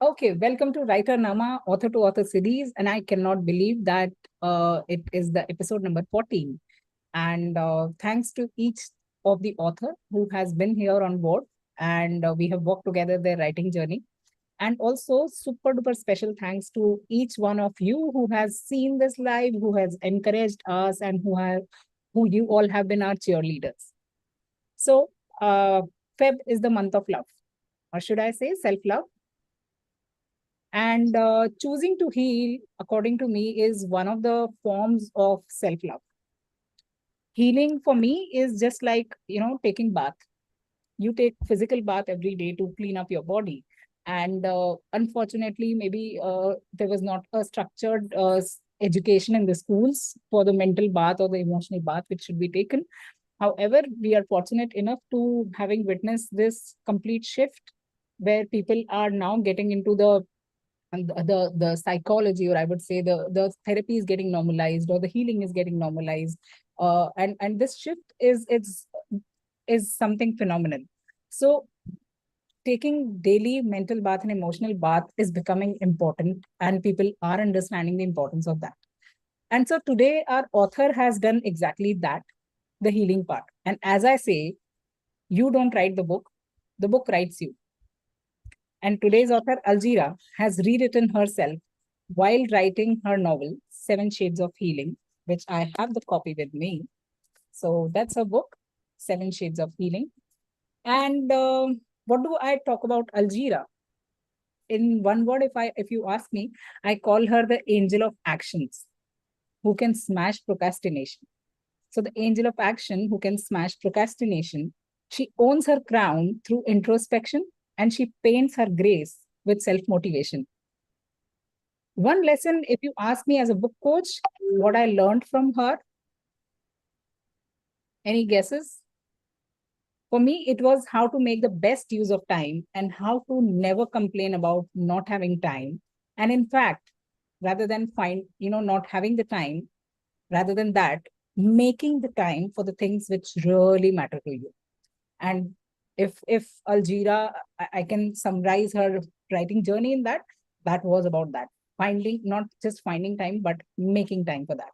Okay, welcome to Writernaama Author to Author series. And I cannot believe that it is the episode number 14. And thanks to each of the author who has been here on board. And we have walked together their writing journey. And also super duper special thanks to each one of you who has seen this live, who has encouraged us, and who you all have been our cheerleaders. So Feb is the month of love, or should I say self-love? And choosing to heal, according to me, is one of the forms of self-love. Healing for me is just like, taking bath. You take physical bath every day to clean up your body. And unfortunately, maybe there was not a structured education in the schools for the mental bath or the emotional bath, which should be taken. However, we are fortunate enough to having witnessed this complete shift where people are now getting into the and the psychology, or I would say the therapy is getting normalized, or the healing is getting normalized, and this shift is something phenomenal. So taking daily mental bath and emotional bath is becoming important, and people are understanding the importance of that. And so today our author has done exactly that, the healing part. And as I say, you don't write the book writes you. And today's author, Algira, has rewritten herself while writing her novel, Seven Shades of Healing, which I have the copy with me. So that's her book, Seven Shades of Healing. And what do I talk about Algira? In one word, if you ask me, I call her the angel of actions, who can smash procrastination. So the angel of action who can smash procrastination, she owns her crown through introspection, and she paints her grace with self-motivation. One lesson, if you ask me as a book coach, what I learned from her, any guesses? For me, it was how to make the best use of time and how to never complain about not having time. And in fact, rather than not having the time, rather than that, making the time for the things which really matter to you. And if Algira, I can summarize her writing journey in that, that was about that. Finding, not just finding time, but making time for that.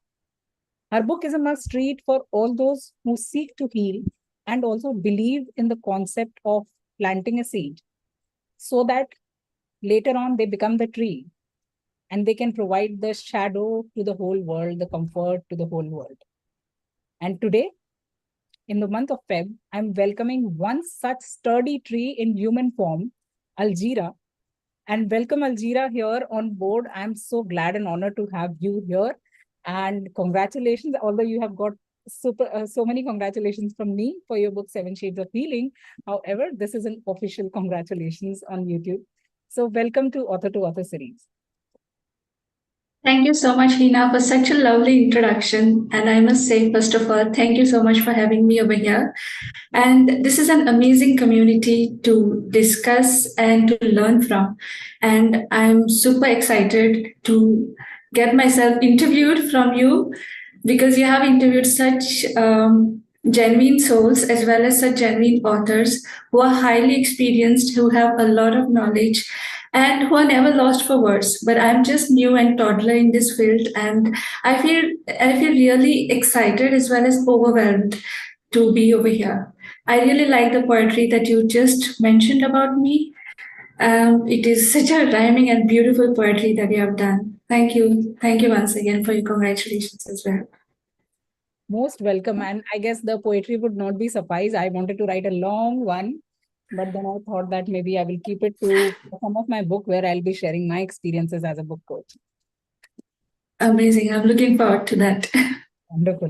Her book is a must read for all those who seek to heal and also believe in the concept of planting a seed so that later on they become the tree and they can provide the shadow to the whole world, the comfort to the whole world. And today, in the month of Feb, I'm welcoming one such sturdy tree in human form, Algira. And welcome, Algira, here on board. I'm so glad and honored to have you here. And congratulations, although you have got so many congratulations from me for your book, Seven Shades of Healing. However, this is an official congratulations on YouTube. So welcome to Author series. Thank you so much, Heena, for such a lovely introduction. And I must say, first of all, thank you so much for having me over here. And this is an amazing community to discuss and to learn from. And I'm super excited to get myself interviewed from you because you have interviewed such genuine souls as well as such genuine authors who are highly experienced, who have a lot of knowledge and who are never lost for words. But I'm just new and toddler in this field, and I feel really excited as well as overwhelmed to be over here. I really like the poetry that you just mentioned about me. It is such a rhyming and beautiful poetry that you have done. Thank you. Thank you once again for your congratulations as well. Most welcome. And I guess the poetry would not be suffice. I wanted to write a long one, but then I thought that maybe I will keep it to some of my book where I'll be sharing my experiences as a book coach. Amazing. I'm looking forward to that. Wonderful.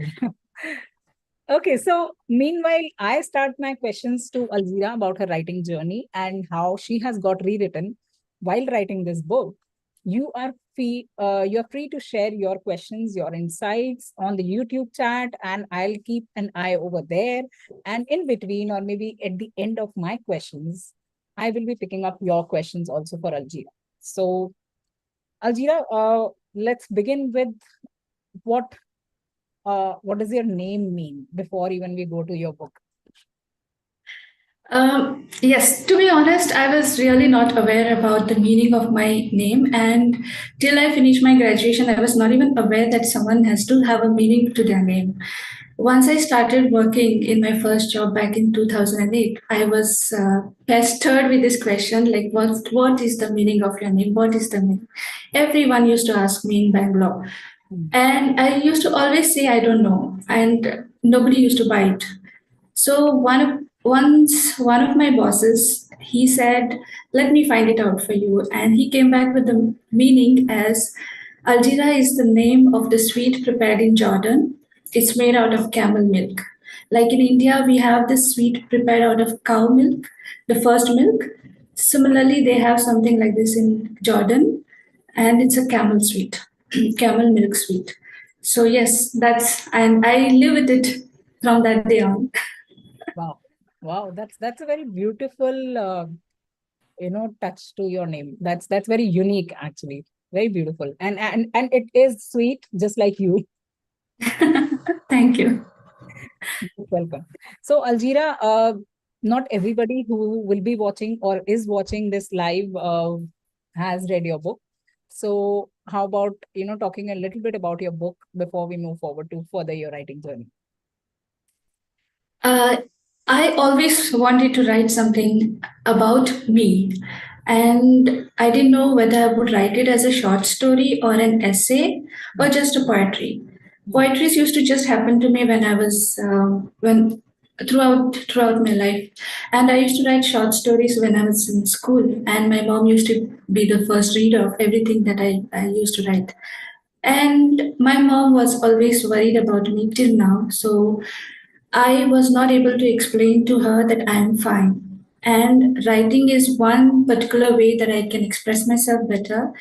Okay, so meanwhile, I start my questions to Algira about her writing journey and how she has got rewritten while writing this book. You're free to share your questions, your insights on the YouTube chat, and I'll keep an eye over there. And in between, or maybe at the end of my questions, I will be picking up your questions also for Algira. So, Algira, let's begin with what what does your name mean before even we go to your book? Yes, to be honest, I was really not aware about the meaning of my name. And till I finished my graduation, I was not even aware that someone has to have a meaning to their name. Once I started working in my first job back in 2008, I was pestered with this question like, what is the meaning of your name? What is the meaning? Everyone used to ask me in Bangalore. And I used to always say, I don't know. And nobody used to bite. So once one of my bosses, he said, "Let me find it out for you," and he came back with the meaning as Algira is the name of the sweet prepared in Jordan. It's made out of camel milk. Like in India, we have this sweet prepared out of cow milk, the first milk. Similarly, they have something like this in Jordan, and it's a camel sweet, camel milk sweet. So yes, and I live with it from that day on. Wow. Wow. That's a very beautiful, touch to your name. That's very unique, actually. Very beautiful. And it is sweet, just like you. Thank you. Welcome. So, Algira, not everybody who will be watching or is watching this live has read your book. So, how about, talking a little bit about your book before we move forward to further your writing journey? I always wanted to write something about me, and I didn't know whether I would write it as a short story or an essay or just a poetry. Poetries used to just happen to me when I was when throughout my life, and I used to write short stories when I was in school, and my mom used to be the first reader of everything that I used to write. And my mom was always worried about me till now. So I was not able to explain to her that I am fine. And writing is one particular way that I can express myself better.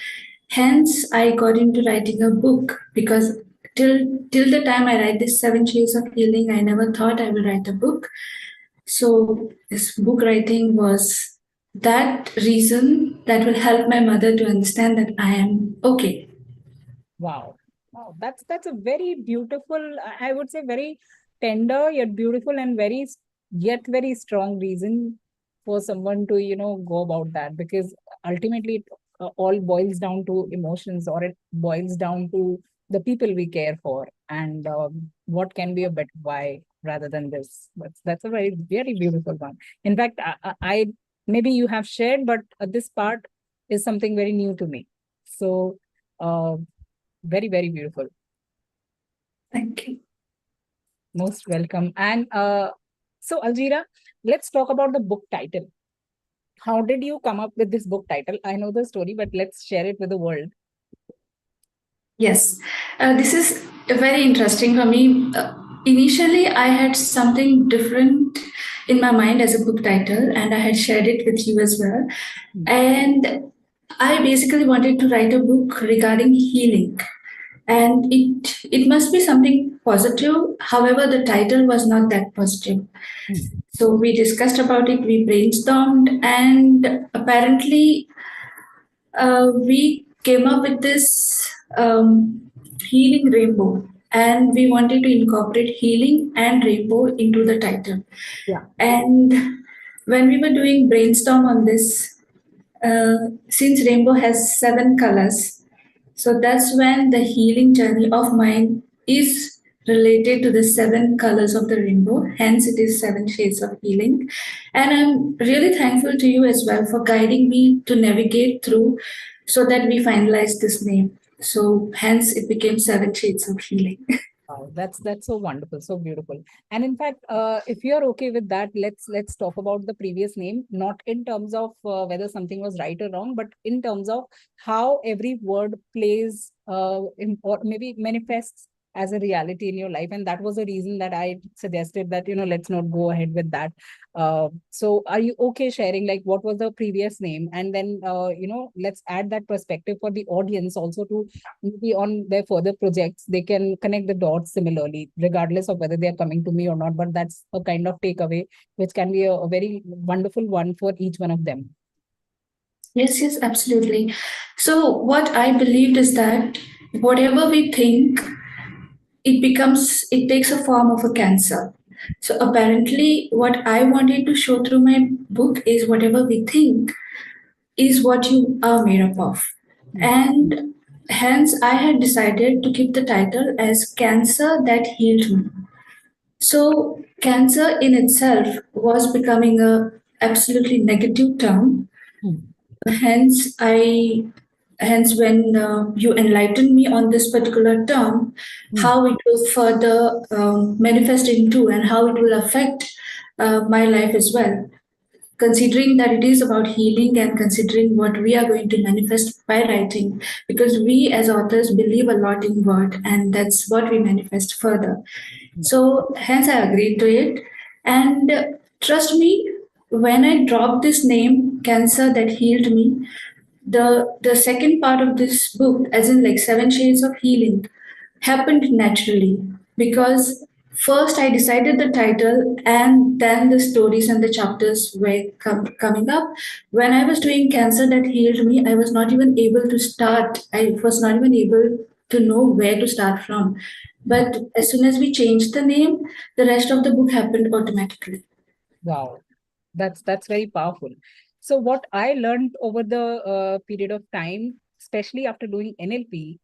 Hence, I got into writing a book because till the time I write this 7 Shades of Healing, I never thought I would write a book. So this book writing was that reason that will help my mother to understand that I am okay. Wow. Wow. That's a very beautiful, I would say very tender yet beautiful and yet very strong reason for someone to, go about that, because ultimately it all boils down to emotions, or it boils down to the people we care for, and what can be a better why rather than this. That's a very, very beautiful one. In fact, I maybe you have shared, but this part is something very new to me. So, uh, very, very beautiful. Thank you. Most welcome. And so, Algira, let's talk about the book title. How did you come up with this book title? I know the story, but let's share it with the world. Yes, this is very interesting for me. Initially, I had something different in my mind as a book title, and I had shared it with you as well. And I basically wanted to write a book regarding healing, and it must be something positive. However, the title was not that positive. So we discussed about it, we brainstormed, and apparently we came up with this healing rainbow, and we wanted to incorporate healing and rainbow into the title. Yeah. And when we were doing brainstorm on this, since rainbow has 7 colors, so that's when the healing journey of mine is related to the 7 colors of the rainbow. Hence, it is 7 Shades of Healing. And I'm really thankful to you as well for guiding me to navigate through so that we finalized this name. So, hence, it became 7 Shades of Healing. Wow, that's so wonderful, so beautiful. And in fact, if you're okay with that, let's talk about the previous name, not in terms of whether something was right or wrong, but in terms of how every word plays or maybe manifests as a reality in your life. And that was the reason that I suggested that, let's not go ahead with that. So are you okay sharing like what was the previous name? And then, let's add that perspective for the audience also, to maybe on their further projects, they can connect the dots similarly, regardless of whether they are coming to me or not. But that's a kind of takeaway, which can be a very wonderful one for each one of them. Yes, absolutely. So, what I believed is that whatever we think, it takes a form of a cancer. So apparently, what I wanted to show through my book is whatever we think is what you are made up of. And hence, I had decided to keep the title as Cancer That Healed Me. So, cancer in itself was becoming a absolutely negative term. Hence, when you enlightened me on this particular term, how it will further manifest into and how it will affect my life as well, considering that it is about healing and considering what we are going to manifest by writing, because we as authors believe a lot in word and that's what we manifest further. So hence I agreed to it. And trust me, when I dropped this name, Cancer That Healed Me, the second part of this book, as in like Seven Shades of Healing, happened naturally, because first I decided the title and then the stories and the chapters were coming up. When I was doing Cancer That Healed Me, I was not even able to start. I was not even able to know where to start from. But as soon as we changed the name, the rest of the book happened automatically. Wow, that's very powerful. So what I learned over the period of time, especially after doing NLP,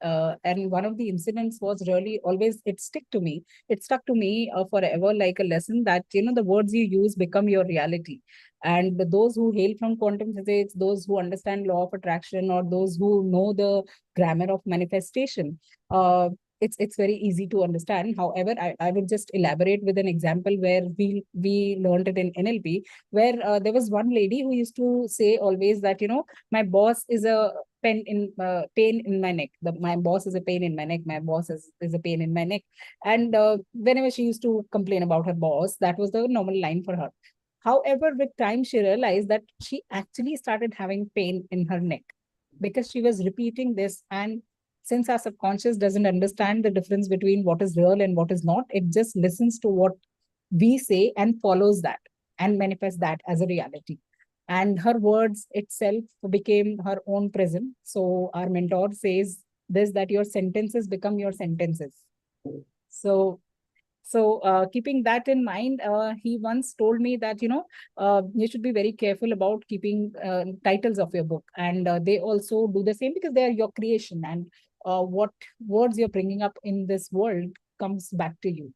and one of the incidents was really always it stick to me. It stuck to me forever, like a lesson that the words you use become your reality. And those who hail from quantum physics, those who understand law of attraction, or those who know the grammar of manifestation, it's very easy to understand. However, I would just elaborate with an example where we learned it in NLP, where there was one lady who used to say always that my boss is a pain in my neck. My boss is a pain in my neck. My boss is a pain in my neck. And whenever she used to complain about her boss, that was the normal line for her. However, with time, she realized that she actually started having pain in her neck because she was repeating this. And since our subconscious doesn't understand the difference between what is real and what is not, it just listens to what we say and follows that and manifests that as a reality. And her words itself became her own prison. So our mentor says this, that your sentences become your sentences. So keeping that in mind, he once told me that, you should be very careful about keeping titles of your book. And they also do the same because they are your creation. And what words you're bringing up in this world comes back to you.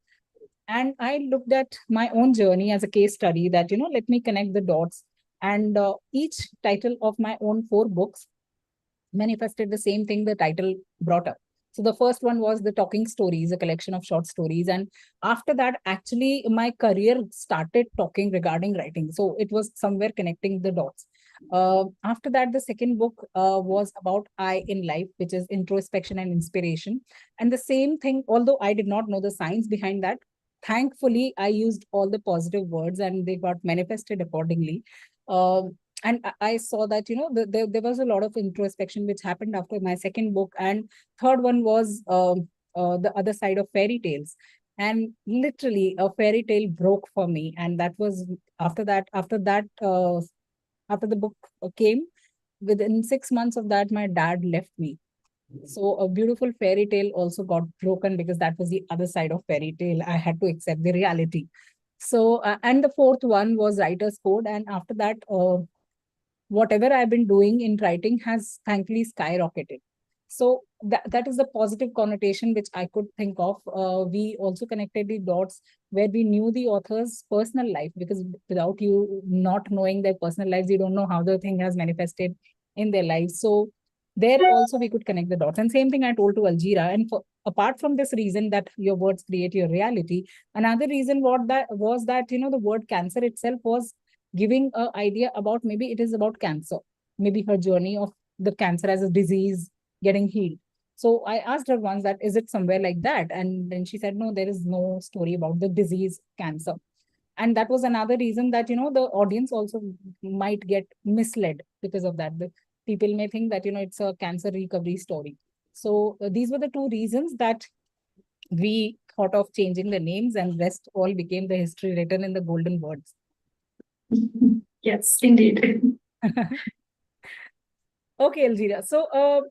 And I looked at my own journey as a case study that, let me connect the dots. And each title of my own 4 books manifested the same thing the title brought up. So the first one was The Talking Stories, a collection of short stories. And after that, actually, my career started talking regarding writing. So it was somewhere connecting the dots. After that, the second book was about I in life, which is introspection and inspiration. And the same thing, although I did not know the science behind that, thankfully, I used all the positive words and they got manifested accordingly. And I saw that there was a lot of introspection which happened after my second book. And third one was the other side of fairy tales. And literally a fairy tale broke for me. And that was after the book came, within 6 months of that, my dad left me. So a beautiful fairy tale also got broken because that was the other side of fairy tale. I had to accept the reality. So and the fourth one was writer's code. And after that, whatever I've been doing in writing has thankfully skyrocketed. So that is the positive connotation which I could think of. We also connected the dots where we knew the author's personal life, because without you not knowing their personal lives, you don't know how the thing has manifested in their lives. So there also we could connect the dots. And same thing I told to Algira. And apart from this reason that your words create your reality, another reason was that the word cancer itself was giving an idea about, maybe it is about cancer, maybe her journey of the cancer as a disease getting healed. So I asked her once that, is it somewhere like that? And then she said, no, there is no story about the disease cancer. And that was another reason that, the audience also might get misled because of that. The people may think that, it's a cancer recovery story. So these were the 2 reasons that we thought of changing the names, and rest all became the history written in the golden words. Yes, indeed. Okay, Algira. So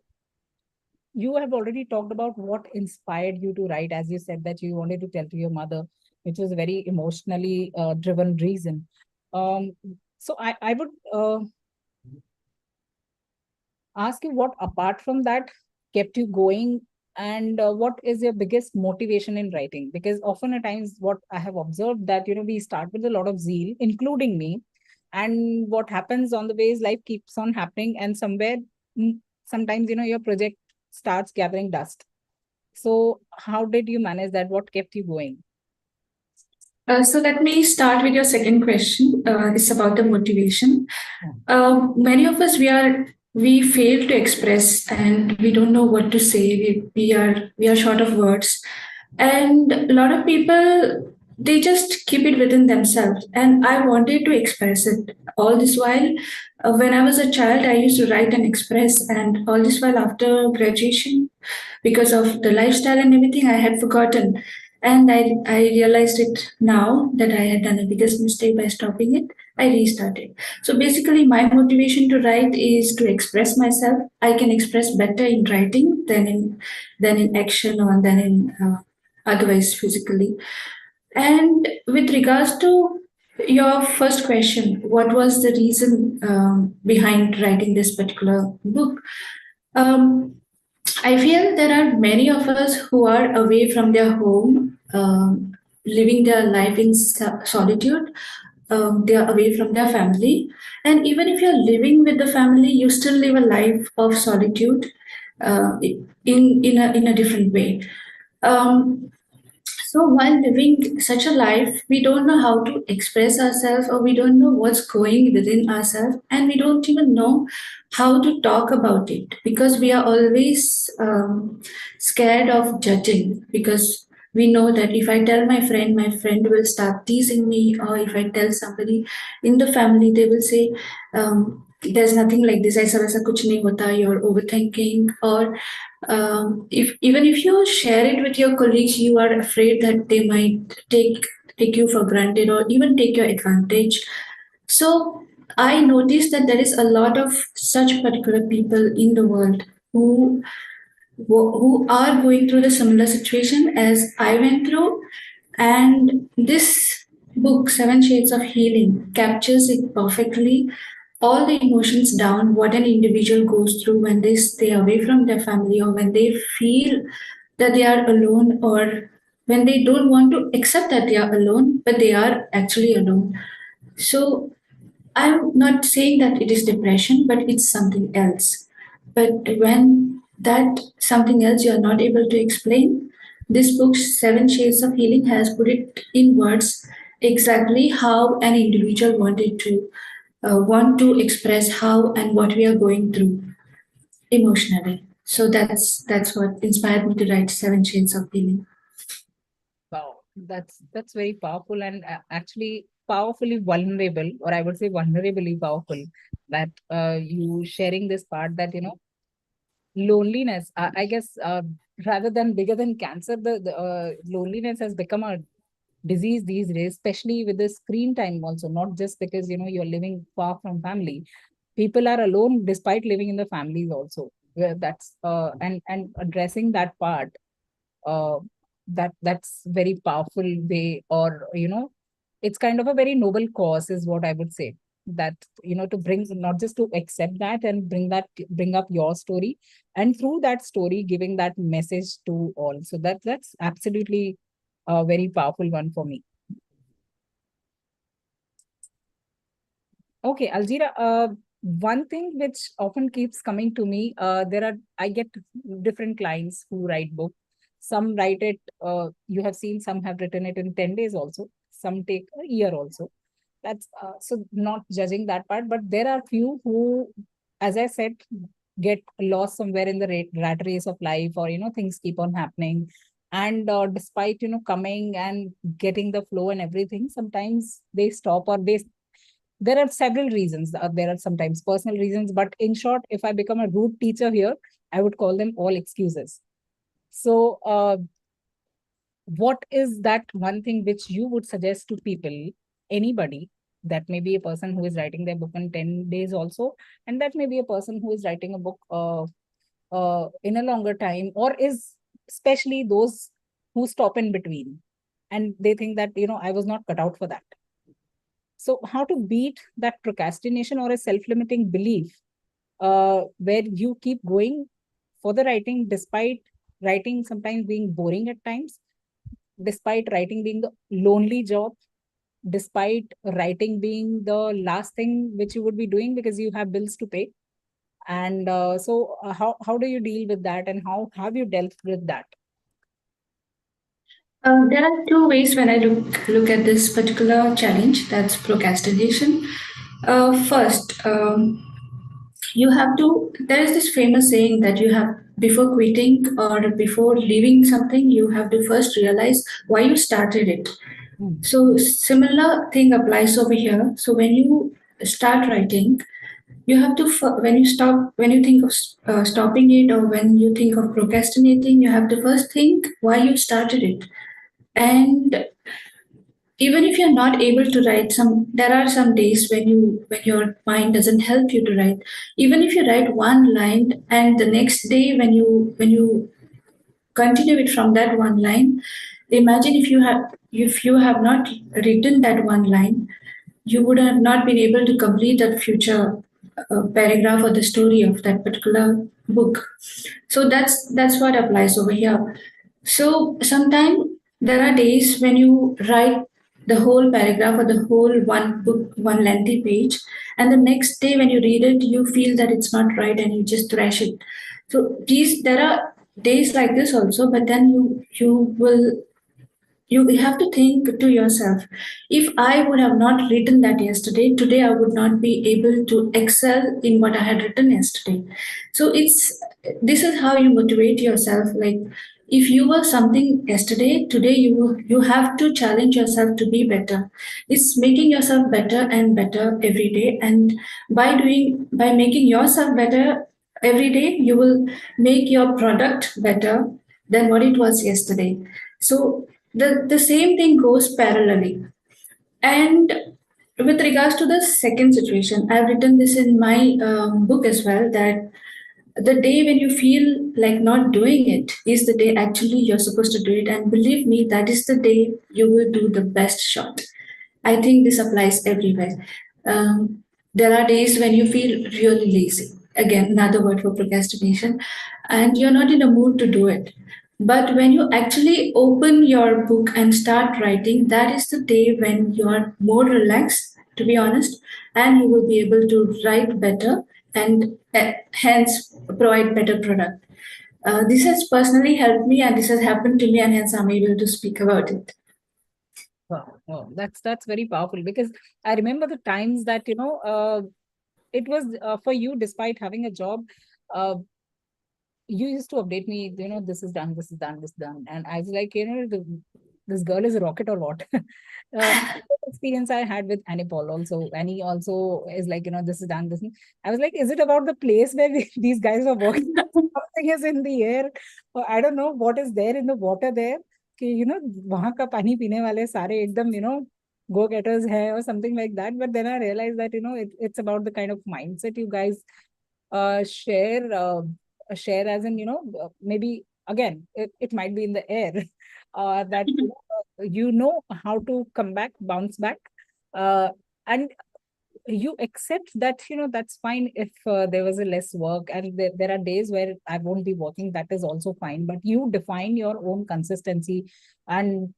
you have already talked about what inspired you to write, as you said that you wanted to tell to your mother which was a very emotionally driven reason. So I would ask you, what apart from that kept you going, and what is your biggest motivation in writing? Because often at times what I have observed that, we start with a lot of zeal, including me, and what happens on the way is life keeps on happening, and somewhere sometimes your project starts gathering dust. So how did you manage that? What kept you going? So let me start with your second question. It's about the motivation. Many of us, we fail to express, and we don't know what to say. We are short of words, and a lot of people, they just keep it within themselves. And I wanted to express it. All this while, when I was a child, I used to write and express, and all this while after graduation, because of the lifestyle and everything, I had forgotten. And I realized it now that I had done a biggest mistake by stopping it. I restarted. So basically, my motivation to write is to express myself. I can express better in writing than in action or than in otherwise physically. And with regards to your first question, what was the reason behind writing this particular book? Um, I feel there are many of us who are away from their home, living their life in solitude. They are away from their family. And even if you're living with the family, you still live a life of solitude in a different way. Um, so while living such a life, we don't know how to express ourselves, or we don't know what's going within ourselves, and we don't even know how to talk about it, because we are always scared of judging, because we know that if I tell my friend will start teasing me, or if I tell somebody in the family, they will say, there's nothing like this, aisa waisa kuch nahi hota, you're overthinking. Or if even if you share it with your colleagues, you are afraid that they might take you for granted, or even take your advantage. So I noticed that there is a lot of such particular people in the world who are going through the similar situation as I went through. And this book, Seven Shades of Healing, captures it perfectly. All the emotions down, what an individual goes through when they stay away from their family, or when they feel that they are alone, or when they don't want to accept that they are alone, but they are actually alone. So I'm not saying that it is depression, but it's something else. But when that something else you are not able to explain, this book, Seven Shades of Healing, has put it in words exactly how an individual want to express how and what we are going through emotionally. So that's what inspired me to write Seven Shades of Healing. Wow, that's very powerful, and actually powerfully vulnerable, or I would say vulnerably powerful, that you sharing this part that loneliness. I guess rather than bigger than cancer, the loneliness has become a disease these days, especially with the screen time also. Not just because you're living far from family, people are alone despite living in the families also. Where that's and addressing that part, uh, that's very powerful way, or it's kind of a very noble cause is what I would say. That to bring, not just to accept that and bring up your story, and through that story giving that message to all. So that's absolutely a very powerful one for me. Okay, Algira, one thing which often keeps coming to me, I get different clients who write book. Some write it, you have seen, some have written it in 10 days also. Some take a year also. That's so not judging that part, but there are few who, as I said, get lost somewhere in the rat race of life, or things keep on happening. And despite coming and getting the flow and everything, sometimes they stop, or there are several reasons. There are sometimes personal reasons, but in short, if I become a rude teacher here, I would call them all excuses. So, what is that one thing which you would suggest to people, anybody, that may be a person who is writing their book in 10 days also, and that may be a person who is writing a book in a longer time, or is especially those who stop in between? and they think that, I was not cut out for that. So how to beat that procrastination or a self-limiting belief where you keep going for the writing, despite writing sometimes being boring at times, despite writing being the lonely job, despite writing being the last thing which you would be doing because you have bills to pay. And how do you deal with that, and how have you dealt with that? There are two ways when I look at this particular challenge, that's procrastination. First, you have to, there is this famous saying that you have, before quitting or before leaving something, you have to first realize why you started it. So similar thing applies over here. So when you start writing, you have to, when you think of stopping it, or when you think of procrastinating, you have to first think why you started it. And even if you're not able to write, there are some days when your mind doesn't help you to write. Even if you write one line, and the next day when you continue it from that one line, imagine if you have not written that one line, you would have not been able to complete that future paragraph or the story of that particular book. So that's what applies over here. So sometimes there are days when you write the whole paragraph or the whole one book, one lengthy page, and the next day when you read it, you feel that it's not right and you just trash it. So there are days like this also, but then you have to think to yourself, if I would have not written that yesterday, today I would not be able to excel in what I had written yesterday. So this is how you motivate yourself. Like, if you were something yesterday, today you have to challenge yourself to be better. It's making yourself better and better every day, and by making yourself better every day, you will make your product better than what it was yesterday. So the same thing goes parallelly. And with regards to the second situation, I've written this in my book as well, that the day when you feel like not doing it is the day actually you're supposed to do it. And believe me, that is the day you will do the best shot. I think this applies everywhere. There are days when you feel really lazy. Again, another word for procrastination, and you're not in a mood to do it. But when you actually open your book and start writing, that is the day when you are more relaxed, to be honest, and you will be able to write better and hence provide better product. This has personally helped me, and this has happened to me, and hence I'm able to speak about it. Wow, that's very powerful, because I remember the times that it was for you, despite having a job, you used to update me, this is done, this is done, this is done, and I was like, this girl is a rocket or what? Experience I had with Annie Paul also. Annie also is like, this is done, this. I was like, is it about the place where these guys are working? Something is in the air, or I don't know what is there in the water there. कि वहाँ का पानी पीने वाले सारे एकदम go getters है or something like that. But then I realized that it's about the kind of mindset you guys share as in maybe again it might be in the air that how to come back, bounce back, and you accept that that's fine if there was a less work, and there are days where I won't be working, that is also fine, but you define your own consistency. And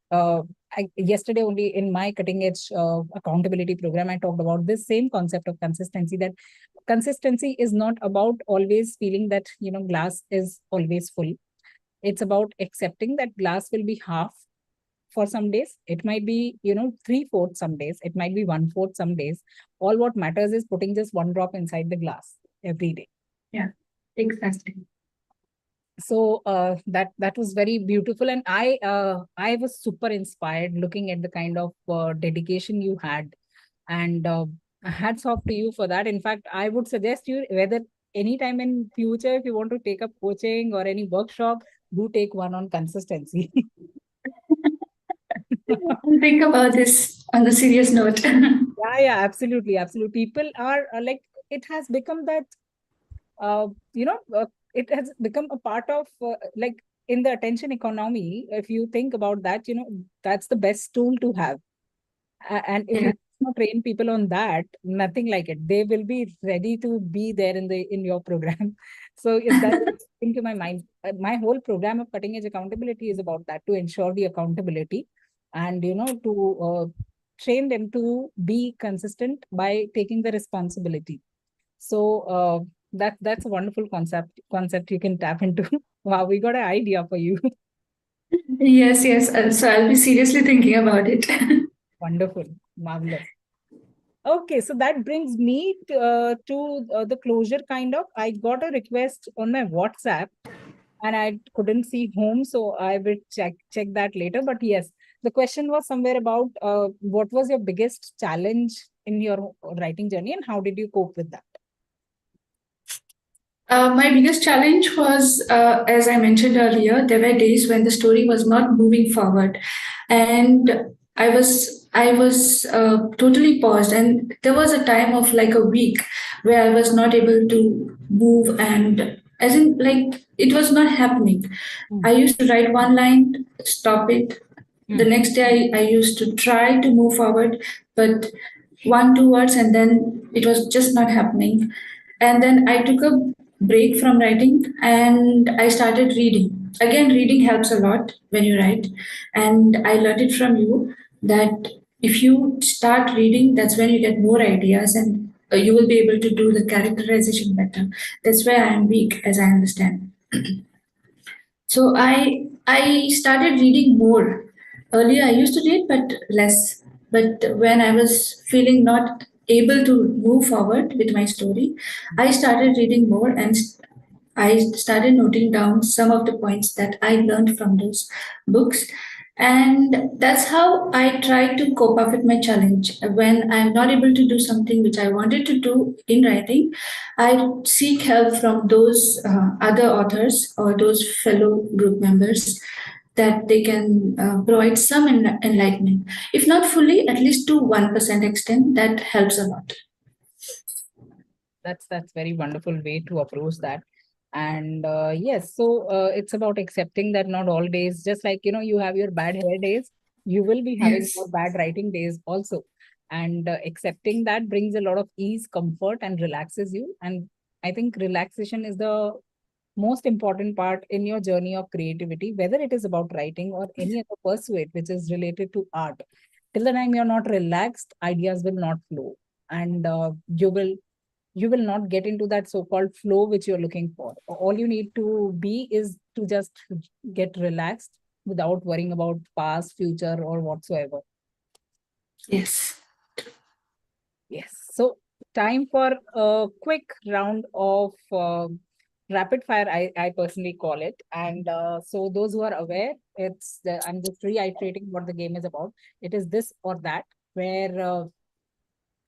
yesterday only in my cutting edge accountability program, I talked about this same concept of consistency, that consistency is not about always feeling that glass is always full. It's about accepting that glass will be half for some days. It might be 3/4 some days, it might be 1/4 some days. All what matters is putting just one drop inside the glass every day. Yeah, exactly. So that was very beautiful, and I was super inspired looking at the kind of dedication you had, and hats off to you for that. In fact, I would suggest you, whether anytime in future if you want to take up coaching or any workshop, do take one on consistency. I'll think about this on the serious note. Yeah, absolutely. People are like, it has become that, it has become a part of like in the attention economy, if you think about that, that's the best tool to have. And if you train people on that, nothing like it. They will be ready to be there in your program. So if that into my mind, my whole program of cutting edge accountability is about that, to ensure the accountability and to train them to be consistent by taking the responsibility. So that's a wonderful concept you can tap into. Wow, we got an idea for you. Yes, yes. So I'll be seriously thinking about it. Wonderful, marvelous. Okay, so that brings me to the closure kind of. I got a request on my WhatsApp and I couldn't see whom, so I will check that later. But yes, the question was somewhere about what was your biggest challenge in your writing journey and how did you cope with that? My biggest challenge was, as I mentioned earlier, there were days when the story was not moving forward, and I was totally paused, and there was a time of like a week where I was not able to move, and as in like it was not happening. I used to write one line, stop it. The next day, I used to try to move forward, but 1, 2 words, and then it was just not happening. And then I took a break from writing and I started reading. Again, reading helps a lot when you write. And I learned it from you that if you start reading, that's when you get more ideas and you will be able to do the characterization better. That's where I am weak, as I understand. So I started reading more. Earlier I used to read but less. But when I was feeling not able to move forward with my story, I started reading more and I started noting down some of the points that I learned from those books. And that's how I try to cope up with my challenge. When I'm not able to do something which I wanted to do in writing, I seek help from those other authors or those fellow group members that they can provide some enlightenment. If not fully, at least to 1% extent, that helps a lot. That's very wonderful way to approach that. And yes, so it's about accepting that not all days, just like you have your bad hair days, you will be having Yes. your bad writing days also. And accepting that brings a lot of ease, comfort, and relaxes you. And I think relaxation is the most important part in your journey of creativity, whether it is about writing or any other pursuit which is related to art. Till the time you're not relaxed, ideas will not flow, and you will not get into that so-called flow which you're looking for. All you need to be is to just get relaxed without worrying about past, future, or whatsoever. Yes. Yes. So time for a quick round of rapid fire, I personally call it. And so those who are aware, I'm just reiterating what the game is about. It is this or that, where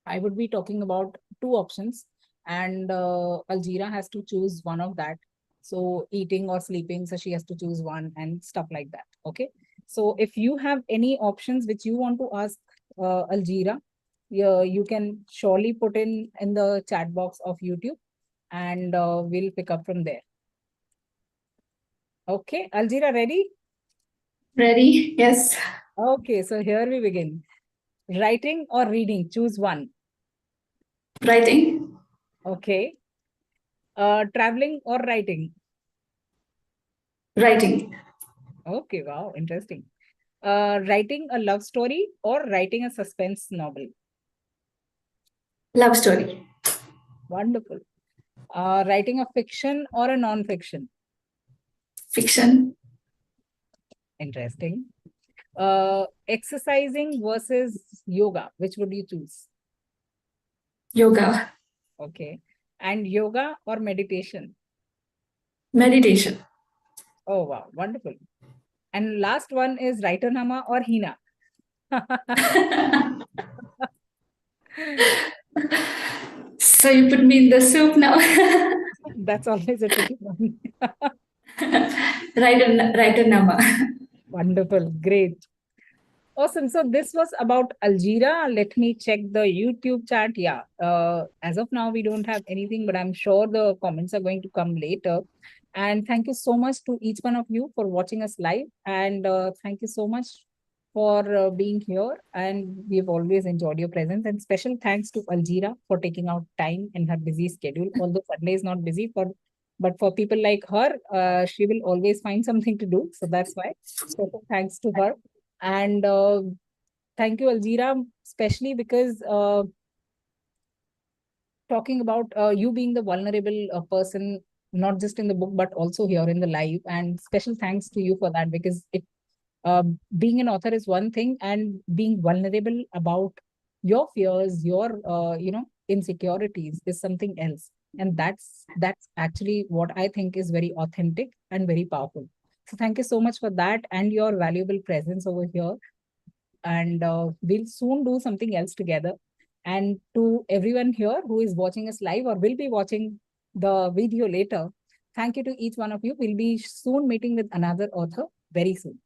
I would be talking about two options, and Algira has to choose one of that. So eating or sleeping, so she has to choose one and stuff like that. Okay. So if you have any options which you want to ask Algira, you can surely put in the chat box of YouTube, and we'll pick up from there. Okay, Algira, ready? Ready? Yes. Okay, so here we begin. Writing or reading? Choose one. Writing. Okay. Traveling or writing? Writing. Okay, wow, interesting. Writing a love story or writing a suspense novel? Love story. Wonderful. Writing a fiction or a non-fiction? Fiction. Interesting. Exercising versus yoga, which would you choose? Yoga. Okay. And yoga or meditation? Meditation. Oh, wow, wonderful. And last one is Writernaama or Heena? So you put me in the soup now. That's always a tricky one. Writernaama. Wonderful, great. Awesome. So this was about Algira. Let me check the YouTube chat. Yeah. As of now, we don't have anything, but I'm sure the comments are going to come later. And thank you so much to each one of you for watching us live. And thank you so much for being here. And we've always enjoyed your presence. And special thanks to Algira for taking out time in her busy schedule. Although Sunday is not busy but for people like her, she will always find something to do. So that's why. Special thanks to her. And thank you, Algira, especially because talking about you being the vulnerable person, not just in the book, but also here in the live. And special thanks to you for that, because being an author is one thing, and being vulnerable about your fears, your insecurities is something else. And that's actually what I think is very authentic and very powerful. So thank you so much for that and your valuable presence over here. And we'll soon do something else together. And to everyone here who is watching us live or will be watching the video later, thank you to each one of you. We'll be soon meeting with another author very soon.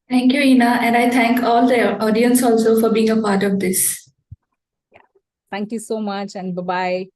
Thank you, Heena, and I thank all the audience also for being a part of this. Thank you so much, and bye-bye.